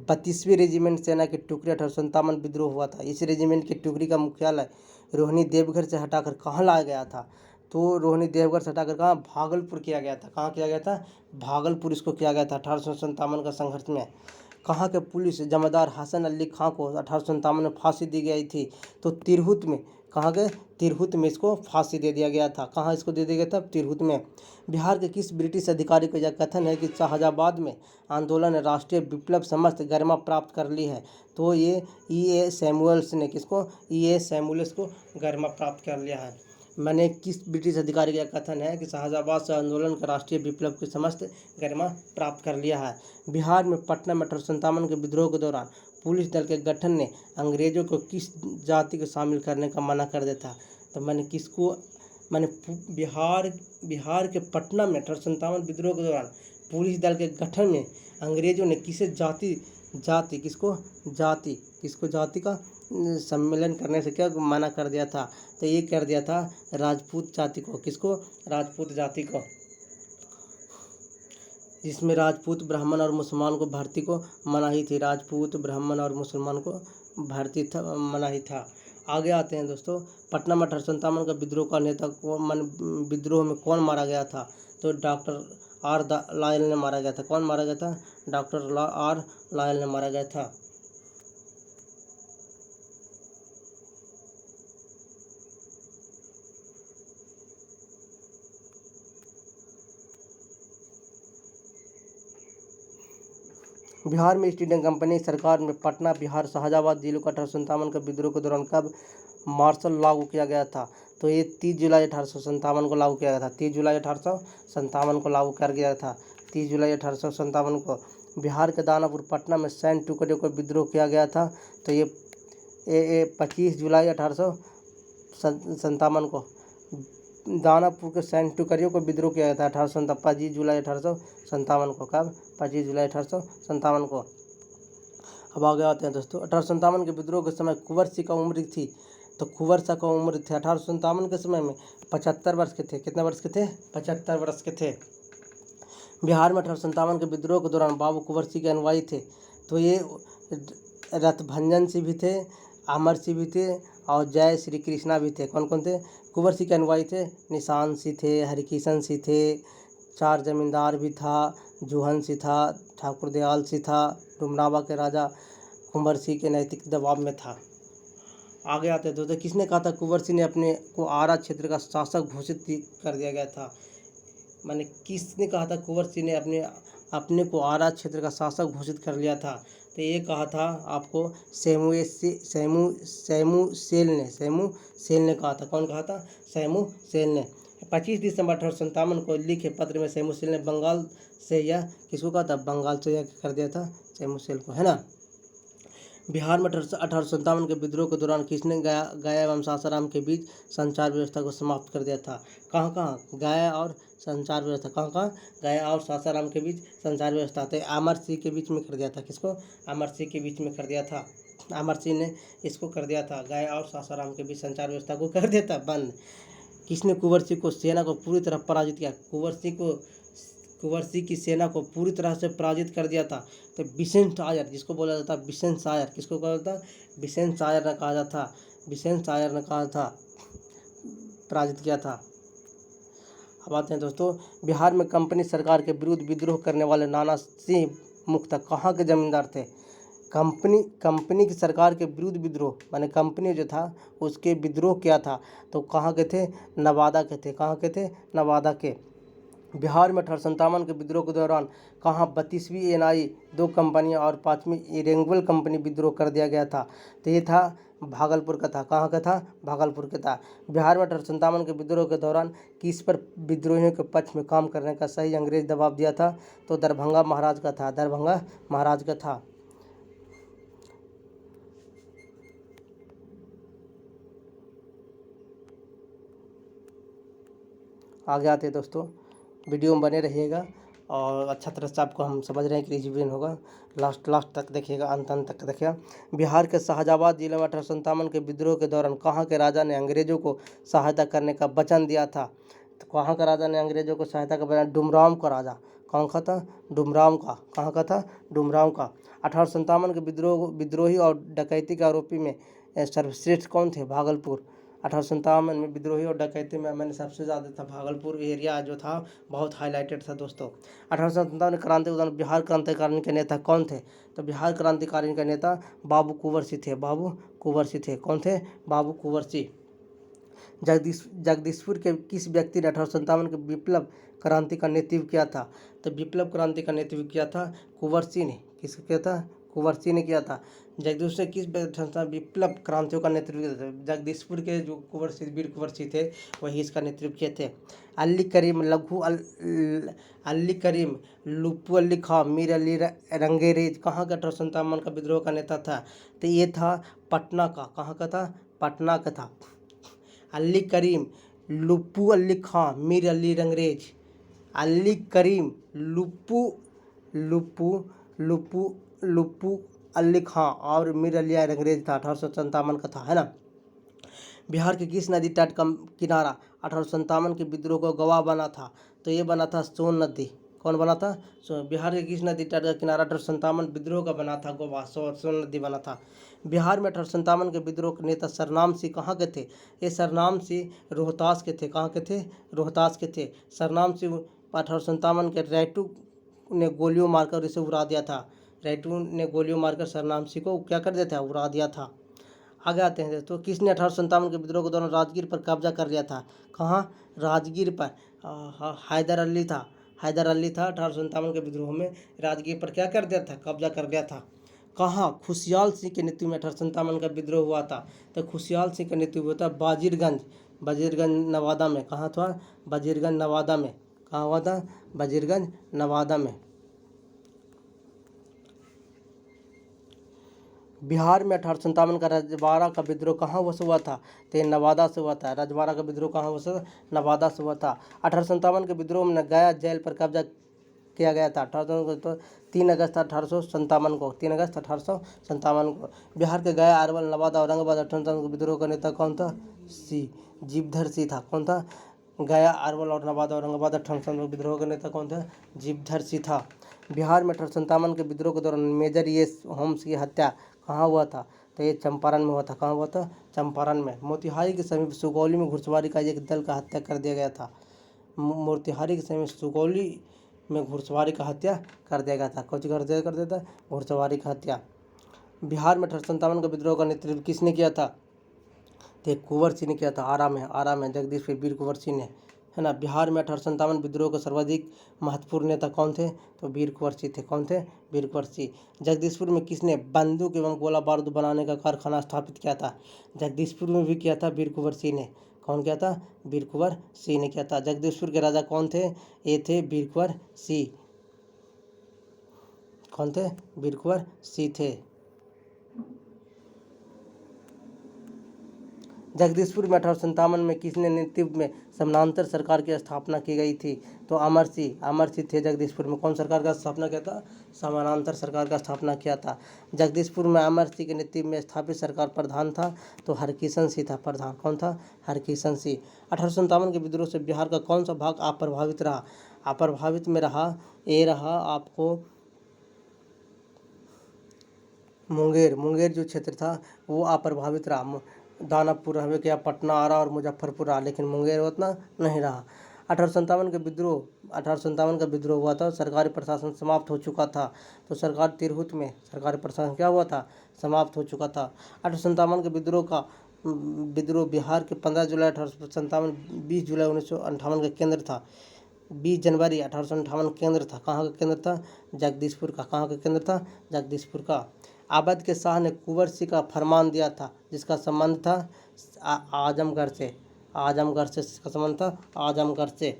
32वीं रेजिमेंट सेना की टुकड़ी 1857 विद्रोह हुआ था। इस रेजिमेंट की टुकड़ी का मुख्यालय रोहिणी देवघर से हटाकर कहाँ लाया गया था? तो रोहिणी देवघर से हटाकर कहाँ? भागलपुर किया गया था। कहाँ किया गया था? भागलपुर इसको किया गया था 1857 का संघर्ष में। कहाँ के पुलिस जमादार हसन अली खां को 1857 में फांसी दी गई थी? तो तिरहुत में। कहाँ के? तिरहुत में इसको फांसी दे दिया गया था। कहाँ इसको दे दिया गया था? तिरहुत में। बिहार के किस ब्रिटिश अधिकारी को यह कथन है कि शाहजहाबाद में आंदोलन ने राष्ट्रीय विप्लव समस्त गरिमा प्राप्त कर ली है? तो ये E.A. सैमुअल्स ने। किसको? E.A. सैमुअल्स को गरिमा प्राप्त कर लिया है। मैंने किस ब्रिटिश अधिकारी का कथन है कि शाहजहाबाद से आंदोलन का राष्ट्रीय विप्लव की समस्त गरिमा प्राप्त कर लिया है? बिहार में पटना में 1857 के विद्रोह के दौरान पुलिस दल के गठन ने अंग्रेजों को किस जाति को शामिल करने का मना कर दिया था? तो मैंने बिहार के पटना में 1857 विद्रोह के दौरान पुलिस दल के गठन में अंग्रेजों ने किसे जाति का सम्मेलन करने से क्या मना कर दिया था? तो ये कर दिया था राजपूत जाति को। किसको? राजपूत जाति को, जिसमें राजपूत, ब्राह्मण और मुसलमान को भर्ती को मनाही थी। राजपूत, ब्राह्मण और मुसलमान को भर्ती था, मनाही था। आगे आते हैं दोस्तों। पटना में 1857 का विद्रोह का नेता विद्रोह में कौन मारा गया था? तो डॉक्टर आर लायल ने मारा गया था। कौन मारा गया था? डॉक्टर आर लायल ने मारा गया था। बिहार में ईस्ट इंडिया कंपनी सरकार में पटना, बिहार, शाहजहाबाद जिलों का 1857 का विद्रोह के दौरान कब मार्शल लागू किया गया था? तो ये 30 जुलाई 1857 को लागू किया गया था। 30 जुलाई 1857 को लागू कर गया था। 30 जुलाई 1857 को बिहार के दानापुर, पटना में सैन्य टुकड़ियों को विद्रोह किया गया था। तो ये 25 जुलाई 1857 को दानापुर के सैन्य टुकड़ियों को विद्रोह किया गया था। 25 जुलाई 1857 को। कब? 25 जुलाई 1857 को। अब आगे आते हैं दोस्तों। 1857 के विद्रोह के समय कुंवर सिंह का उम्र थी। तो कुंवर सिंह का उम्र थे 1857 के समय में 75 वर्ष के थे। कितने वर्ष के थे? 75 वर्ष के थे। बिहार में 1857 के विद्रोह के दौरान बाबू कुंवर सिंह के अनुयायी थे। तो ये रथभंजन सिंह भी थे, अमर सिंह भी थे और जय श्री कृष्णा भी थे। कौन कौन थे? कुंवर सिंह के अनुयायी थे निशान सिंह थे, हरिकिशन सिंह थे, चार जमींदार भी था, जूहन सिंह था, ठाकुर दयाल सिंह था। डुमरावा के राजा कुंवर सिंह के नैतिक दबाव में था। आगे आते हैं दोस्तों, किसने कहा था कुंवर सिंह ने अपने को आरा क्षेत्र का शासक घोषित कर दिया गया था? मैंने किसने कहा था कुंवर सिंह ने अपने अपने को आरा क्षेत्र का शासक घोषित कर लिया था? तो ये कहा था आपको सैमू सेल ने कहा था। कौन कहा था? सैमू सेल ने। 25 दिसंबर 1857 को लिखे पत्र में सैमू सेल ने बंगाल से यह किसको कहा था? बंगाल से यह कर दिया था सैमू सेल को, है ना। बिहार में 1857 के विद्रोह के दौरान किसने गया एवं सासाराम के बीच संचार व्यवस्था को समाप्त कर दिया था? कहाँ कहाँ? गया और संचार व्यवस्था, कहाँ कहाँ? गया और सासाराम के बीच संचार व्यवस्था, तो अमर सिंह के बीच में कर दिया था। किसको? अमर सिंह के बीच में कर दिया था। अमर सिंह ने इसको कर दिया था, गया और सासाराम के बीच संचार व्यवस्था को कर दिया था बंद। किसने कुंवर सिंह को सेना को पूरी तरह पराजित किया? कुंवर सिंह की सेना को पूरी तरह से पराजित कर दिया था। तो बिसेन सायर, जिसको बोला जाता है बिसेन सायर, किसको कहा जाता है? बिसेन सायर ने कहा जाता, बिसेन सायर ने कहा था, पराजित किया था। अब आते हैं दोस्तों, बिहार में कंपनी सरकार के विरुद्ध विद्रोह करने वाले नाना सिंह मुख्यतः कहाँ के जमींदार थे? कंपनी की सरकार के विरुद्ध विद्रोह, माने कंपनी जो था उसके विद्रोह किया था, तो कहाँ के थे? नवादा के थे। कहाँ के थे? नवादा के। बिहार में 1857 के विद्रोह के दौरान कहाँ 32वीं एनआई 2 कंपनियां और 5वीं इरेंगुल कंपनी विद्रोह कर दिया गया था? तो ये था भागलपुर का था। कहाँ का था? भागलपुर का था। बिहार में 1857 के विद्रोह के दौरान किस पर विद्रोहियों के पक्ष में काम करने का सही अंग्रेज दबाव दिया था? तो दरभंगा महाराज का था। दरभंगा महाराज का था। आगे आते हैं दोस्तों, वीडियो में बने रहिएगा और अच्छा तरह से आपको हम समझ रहे हैं कि रिविजन होगा, लास्ट तक देखिएगा, अंत तक देखिएगा। बिहार के शाहजाबाद जिले में 1857 के विद्रोह के दौरान कहाँ के राजा ने अंग्रेजों को सहायता करने का वचन दिया था? तो कहाँ का राजा ने अंग्रेजों को सहायता का वचन? डुमराव का राजा। कौन का था? डुमराव का। कहाँ का था? डुमराव का। 1857 के विद्रोही और डकैती के आरोपी में सर्वश्रेष्ठ कौन थे? भागलपुर। 1857 में विद्रोही और डकैती में मैंने सबसे ज़्यादा था भागलपुर एरिया जो था बहुत हाईलाइटेड था दोस्तों। 1857 क्रांति के दौरान बिहार क्रांतिकारिणी के नेता कौन थे? तो बिहार क्रांतिकारिणी के नेता बाबू कुंवर सिंह थे। बाबू कुंवर सिंह थे। कौन थे? बाबू कुंवर सिंह। जगदीशपुर के किस व्यक्ति ने 1857 के विप्लव क्रांति का नेतृत्व किया था? तो विप्लव क्रांति का नेतृत्व किया था कुंवर सिंह ने। किसने किया था? कुंवर सिंह ने किया था। जगदीशपुर से किस विप्लव क्रांतियों का नेतृत्व किया था? जगदीशपुर के जो कुंवर सिंह, वीर कुंवर सिंह थे, वही इसका नेतृत्व किए थे। अली करीम, लुप्पू अली खां, मीर अली रंगेरेज कहाँ का 1857 का विद्रोह का नेता था? तो ये था पटना का। कहाँ का था? पटना का था। अली करीम, लुप्पू अली खां, मीर अली रंगरेज। अली करीम, लुप्पू लुप्पू लुप्पू लुप्पू अली खां और मीर अली रंगरेज था। 1857 का था, है ना। बिहार के किस नदी तट का किनारा 1857 के विद्रोह को गवाह बना था? तो ये बना था सोन नदी। कौन बना था? बिहार के किस नदी तट का किनारा 1857 विद्रोह का बना था? गवाह सोन नदी बना था। बिहार में 1857 के विद्रोह के नेता सरनाम सिंह कहाँ के थे? ये सरनाम सिंह रोहतास के थे। कहाँ के थे? रोहतास के थे। सरनाम सिंह 1857 के रैटू ने गोलियों मारकर इसे उड़ा दिया था। रैटू ने गोलियों मारकर सरनाम सिंह को क्या कर दिया था? उड़ा दिया था। आगे आते हैं दोस्तों, किसने 1857 के विद्रोह के दौरान राजगीर पर कब्जा कर लिया था? कहाँ? राजगीर पर हैदर अली था। हैदर अली था 1857 के विद्रोह में राजगीर पर क्या कर दिया था? कब्जा कर दिया था। कहाँ? खुशियाल सिंह के नेतृत्व में 1857 का विद्रोह हुआ था। तो खुशियाल सिंह का नेतृत्व हुआ था वजीरगंज नवादा में। कहाँ था? वजीरगंज नवादा में। कहाँ हुआ था? वजीरगंज नवादा में। बिहार में 1857 का रजवाड़ा का विद्रोह कहाँ से हुआ था? तो ये नवादा से हुआ था। रजवाड़ा का विद्रोह कहाँ से? नवादा से हुआ था। 1857 के विद्रोह में गया जेल पर कब्जा किया गया था। 3 अगस्त 1857 को। 3 अगस्त 1857 को बिहार के गया, अरवल, नवादा, औरंगाबाद 1857 के विद्रोह का नेता कौन था? जीवधर सिंह था। कौन था? गया, अरवल और नवादा, औरंगाबाद 1857 के विद्रोह का नेता कौन था? जीवधर सिंह था। बिहार में 1857 के विद्रोह के दौरान मेजर एस होम्स की हत्या कहाँ हुआ था? तो ये चंपारण में हुआ था। कहाँ हुआ था? चंपारण में। मोतिहारी के समीप सुगौली में घुड़सवारी का एक दल का हत्या कर दिया गया था। मोतिहारी के समीप सुगौली में घुड़सवारी का हत्या कर दिया गया था। कौन कर दिया था? घुड़सवारी का हत्या। बिहार में 1857 का विद्रोह का नेतृत्व किसने किया था? तो कुंवर सिंह ने किया था, आरा में जगदीशपुर वीर कुंवर सिंह ने, है ना। बिहार में 1857 विद्रोह के सर्वाधिक महत्वपूर्ण नेता कौन थे? तो वीर कुंवर सिंह थे। कौन थे? वीर कुंवर सिंह। जगदीशपुर में किसने बंदूक एवं गोला बारूद बनाने का कारखाना स्थापित किया था? जगदीशपुर में भी किया था वीर कुंवर सिंह ने। कौन किया था? वीर कुंवर सिंह ने किया था। जगदीशपुर के राजा कौन थे? ये थे वीर कुंवर सिंह। कौन थे? वीर कुंवर सिंह थे। जगदीशपुर में 1857 में किसने नेतृत्व में समानांतर सरकार की स्थापना की गई थी? तो अमर सिंह थे जगदीशपुर में। कौन सरकार का स्थापना किया था? समानांतर सरकार का स्थापना किया था। जगदीशपुर में अमर सिंह के नेतृत्व में स्थापित सरकार प्रधान था तो हरकिशन सिंह था प्रधान। कौन था? हरकिशन सिंह। 1857 के विद्रोह से बिहार का कौन सा भाग अप्रभावित रहा? अप्रभावित में रहा, ये रहा आपको मुंगेर जो क्षेत्र था वो अप्रभावित रहा। दानापुर हवे क्या, पटना, आरा और मुजफ्फरपुर रहा, लेकिन मुंगेर उतना नहीं रहा। 1857 का विद्रोह हुआ था, सरकारी प्रशासन समाप्त हो चुका था। तो सरकार तिरहुत में सरकारी प्रशासन क्या हुआ था? समाप्त हो चुका था। 1857 के विद्रोह बिहार के 15 जुलाई 1857, 20 जुलाई 1958 का केंद्र था। 20 जनवरी 1858 केंद्र था। कहाँ का केंद्र था? जगदीशपुर का। कहाँ का केंद्र था? जगदीशपुर का। अवध के शाह ने कुंवर सिंह का फरमान दिया था जिसका संबंध था आजमगढ़ से। इसका संबंध था आजमगढ़ से।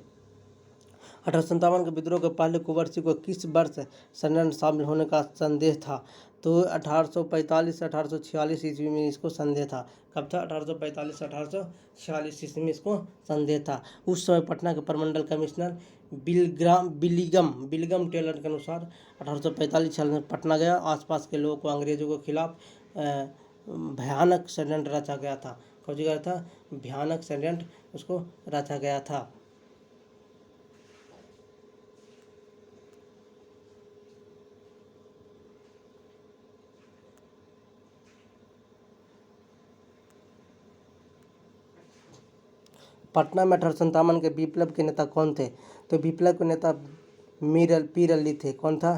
1857 के विद्रोह के पहले कुंवर सिंह को किस वर्ष सैन्य में शामिल होने का संदेह था? तो 1845 से 1846 ईस्वी में इसको संदेह था। कब था? 1845 से 1846 ईस्वी में इसको संदेह था। उस समय पटना के प्रमंडल कमिश्नर बिलिगम टेलर के अनुसार 1845 साल में पटना गया। आसपास के लोगों को अंग्रेजों के खिलाफ भयानक षड्यंत्र रचा गया था। कौन सी गया था? भयानक षड्यंत्र उसको रचा गया था। पटना में 1857 के विप्लव के नेता कौन थे? तो विप्लव के नेता पीर अली थे। कौन था?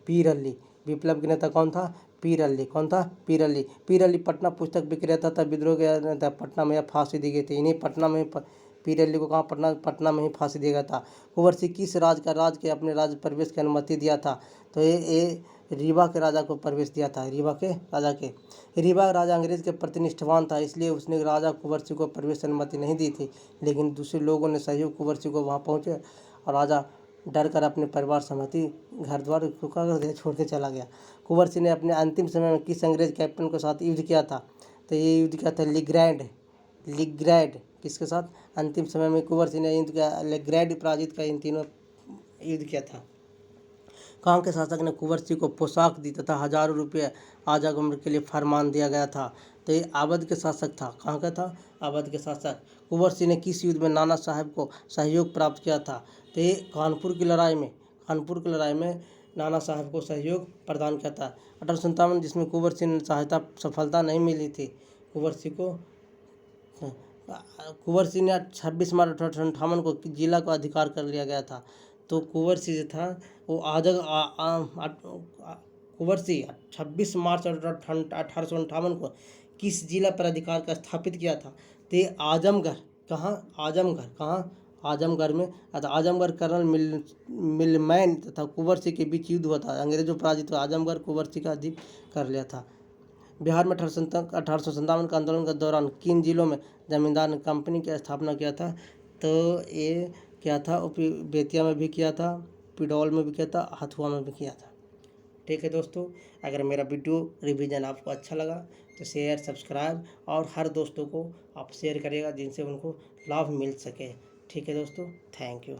पीर अली। विप्लव के नेता कौन था? पीर अली। कौन था? पीर अली। पीर अली पटना पुस्तक विक्रेता था। विद्रोह के नेता पटना में फांसी दी गई थी। इन्हीं पटना में पीर अली को कहाँ? पटना में ही फांसी दिया गया था। कुंवर सिंह किस राज के अपने राज्य प्रवेश की अनुमति दिया था? तो ये रीवा के राजा को प्रवेश दिया था। रीवा के राजा अंग्रेज के प्रति निष्ठावान था, इसलिए उसने राजा कुंवर सिंह को प्रवेश अनुमति नहीं दी थी। लेकिन दूसरे लोगों ने सहयोग कुंवर सिंह को वहाँ पहुँचे और राजा डर कर अपने परिवार सहमति घर द्वार छोड़ के चला गया। कुंवर सिंह ने अपने अंतिम समय में किस अंग्रेज कैप्टन के साथ युद्ध किया था? तो ये युद्ध किया था लिग्रैड। किसके साथ? अंतिम समय में कुंवर सिंह ने युद्ध किया लिग्रैड पराजित का। इन तीनों युद्ध किया था। कहाँ के शासक ने कुंवर सिंह को पोशाक दी तथा हजारों रुपये आजागमन के लिए फरमान दिया गया था? तो ये अवध के शासक था। कहाँ का था? अवध के शासक। कुंवर सिंह ने किस युद्ध में नाना साहब को सहयोग प्राप्त किया था? तो ये कानपुर की लड़ाई में नाना साहब को सहयोग प्रदान किया था। 1857 जिसमें कुंवर सिंह सफलता नहीं मिली थी। कुंवर सिंह ने 26 मार्च 1858 को जिला को अधिकार कर लिया गया था। तो कुंवर सिंह जो था वो कुंवर सिंह 26 मार्च 1858 को किस जिला पर अधिकार का स्थापित किया था? तो ये आजमगढ़। कहाँ? आजमगढ़ में। आजमगढ़ कर्नल मिलमैन तथा कुंवर सिंह के बीच युद्ध हुआ था। अंग्रेजों पराजित हुआ। आजमगढ़ कुंवर सिंह का अधीन कर लिया था। बिहार में 1857 का आंदोलन के दौरान किन जिलों में जमींदार ने कंपनी की स्थापना किया था? तो ये क्या था? बेतिया में भी किया था, पिडौल में भी किया था, हथुआ में भी किया था। ठीक है दोस्तों, अगर मेरा वीडियो रिवीजन आपको अच्छा लगा तो शेयर, सब्सक्राइब और हर दोस्तों को आप शेयर करिएगा जिनसे उनको लाभ मिल सके। ठीक है दोस्तों, थैंक यू।